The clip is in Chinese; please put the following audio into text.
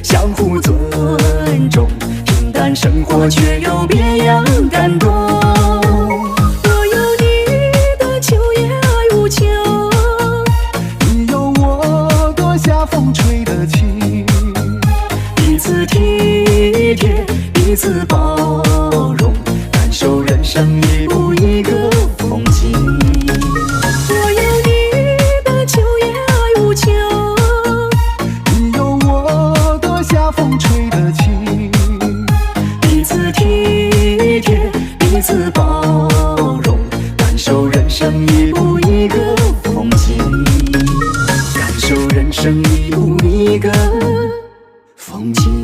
相互尊重，平淡生活却有别样感动。我有你的秋叶爱无穷，你有我躲下风吹的情，彼此体贴，彼此包容，感受人生一步一个风景。我有你的秋叶爱无穷，你有我躲下风吹的情，彼此体贴，彼此包容，感受人生一步一个风景，感受人生一步一个风景。